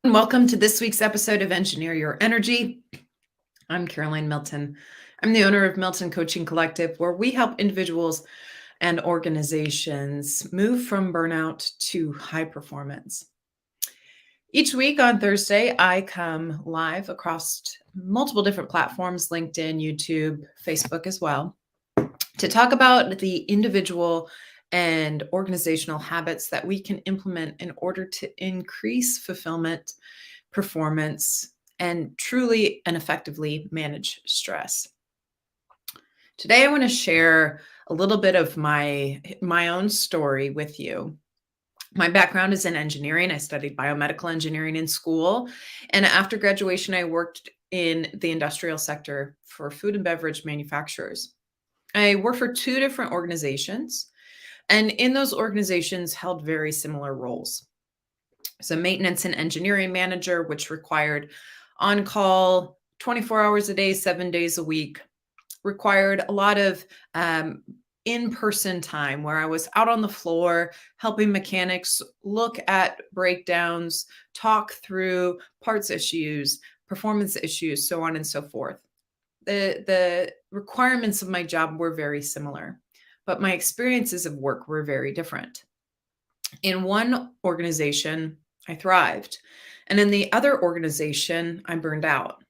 And welcome to this week's episode of Engineer Your Energy. I'm Caroline Milton. I'm the owner of Milton Coaching Collective, where we help individuals and organizations move from burnout to high performance. Each week on Thursday, I come live across multiple different platforms, LinkedIn, YouTube, Facebook as well, to talk about the individual and organizational habits that we can implement in order to increase fulfillment, performance, and truly and effectively manage stress. Today, I want to share a little bit of my own story with you. My background is in engineering. I studied biomedical engineering in school, and after graduation, I worked in the industrial sector for food and beverage manufacturers. I worked for two different organizations, and in those organizations held very similar roles. So maintenance and engineering manager, which required on call 24 hours a day, 7 days a week, required a lot of in-person time where I was out on the floor helping mechanics look at breakdowns, talk through parts issues, performance issues, so on and so forth. The requirements of my job were very similar, but my experiences of work were very different. In one organization, I thrived, and in the other organization, I burned out.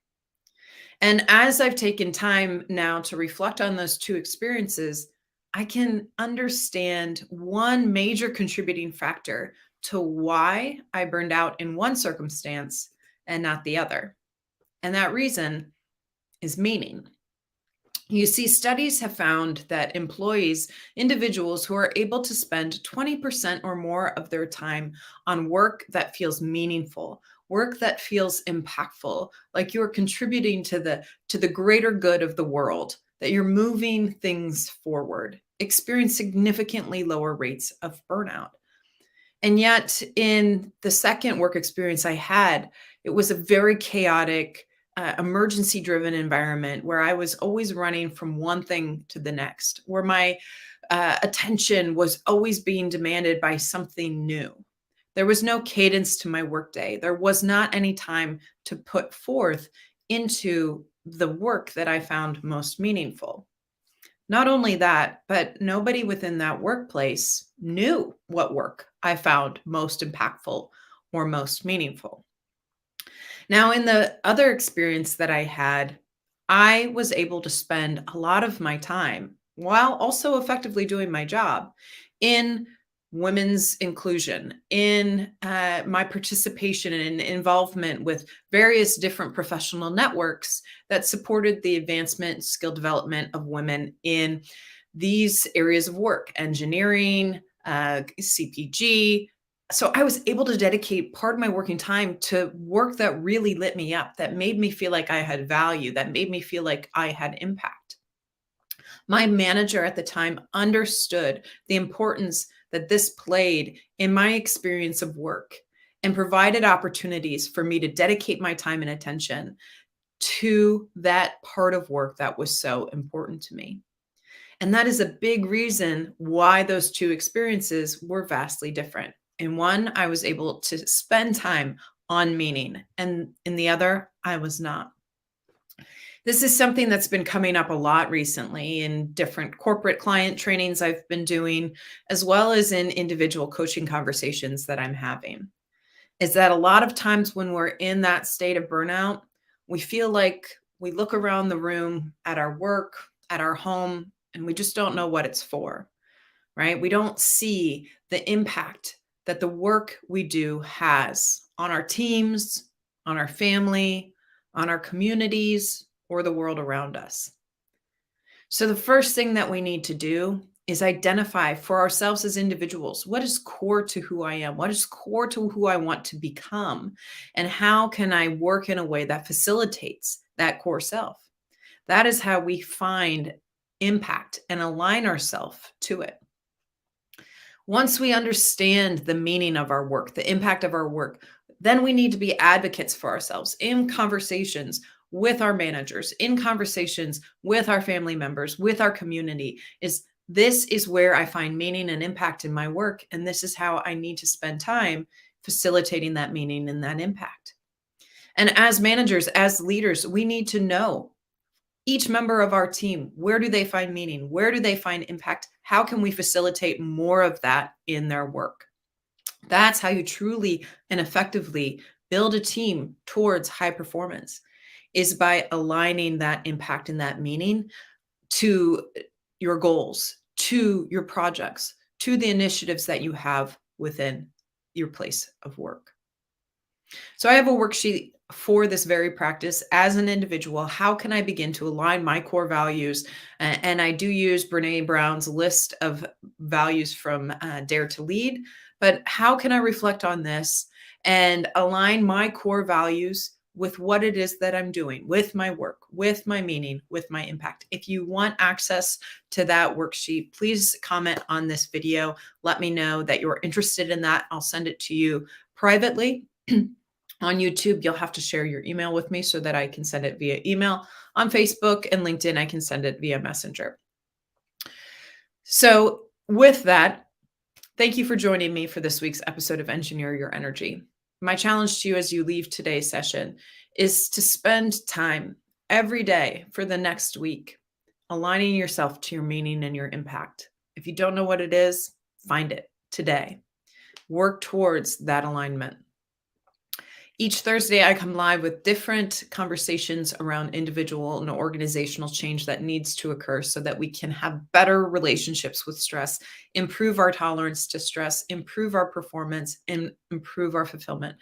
And as I've taken time now to reflect on those two experiences, I can understand one major contributing factor to why I burned out in one circumstance and not the other. And that reason is meaning. You see, studies have found that individuals who are able to spend 20% or more of their time on work that feels meaningful, work that feels impactful, like you're contributing to the greater good of the world, that you're moving things forward, experience significantly lower rates of burnout. And yet, in the second work experience I had, it was a very chaotic, emergency driven environment where I was always running from one thing to the next, where my attention was always being demanded by something new. There was no cadence to my workday. There was not any time to put forth into the work that I found most meaningful. Not only that, but nobody within that workplace knew what work I found most impactful or most meaningful. Now, in the other experience that I had, I was able to spend a lot of my time while also effectively doing my job in women's inclusion, in my participation and involvement with various different professional networks that supported the advancement, skill development of women in these areas of work, engineering, CPG. So I was able to dedicate part of my working time to work that really lit me up, that made me feel like I had value, that made me feel like I had impact. My manager at the time understood the importance that this played in my experience of work and provided opportunities for me to dedicate my time and attention to that part of work that was so important to me. And that is a big reason why those two experiences were vastly different. In one, I was able to spend time on meaning, and in the other, I was not. This is something that's been coming up a lot recently in different corporate client trainings I've been doing, as well as in individual coaching conversations that I'm having. Is that a lot of times when we're in that state of burnout, we feel like we look around the room at our work, at our home, and we just don't know what it's for, right? We don't see the impact that the work we do has on our teams, on our family, on our communities, or the world around us. So the first thing that we need to do is identify for ourselves as individuals, what is core to who I am? What is core to who I want to become? And how can I work in a way that facilitates that core self? That is how we find impact and align ourselves to it. Once we understand the meaning of our work, the impact of our work, then we need to be advocates for ourselves in conversations with our managers, in conversations with our family members, with our community. This is where I find meaning and impact in my work, and this is how I need to spend time facilitating that meaning and that impact. And as managers, as leaders, we need to know each member of our team, where do they find meaning? Where do they find impact? How can we facilitate more of that in their work? That's how you truly and effectively build a team towards high performance, is by aligning that impact and that meaning to your goals, to your projects, to the initiatives that you have within your place of work. So I have a worksheet for this very practice as an individual. How can I begin to align my core values? And I do use Brene Brown's list of values from Dare to Lead. But how can I reflect on this and align my core values with what it is that I'm doing, with my work, with my meaning, with my impact? If you want access to that worksheet, please comment on this video. Let me know that you're interested in that. I'll send it to you privately. On YouTube, you'll have to share your email with me so that I can send it via email. On Facebook and LinkedIn, I can send it via Messenger. So with that, thank you for joining me for this week's episode of Engineer Your Energy. My challenge to you as you leave today's session is to spend time every day for the next week aligning yourself to your meaning and your impact. If you don't know what it is, find it today. Work towards that alignment. Each Thursday, I come live with different conversations around individual and organizational change that needs to occur so that we can have better relationships with stress, improve our tolerance to stress, improve our performance, and improve our fulfillment.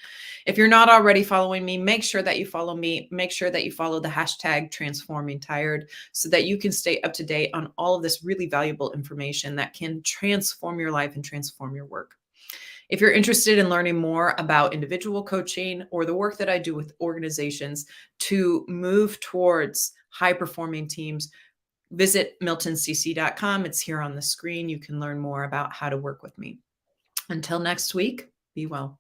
If you're not already following me, make sure that you follow me. Make sure that you follow the hashtag #TransformingTired so that you can stay up to date on all of this really valuable information that can transform your life and transform your work. If you're interested in learning more about individual coaching or the work that I do with organizations to move towards high-performing teams, visit miltoncc.com. It's here on the screen. You can learn more about how to work with me. Until next week, be well.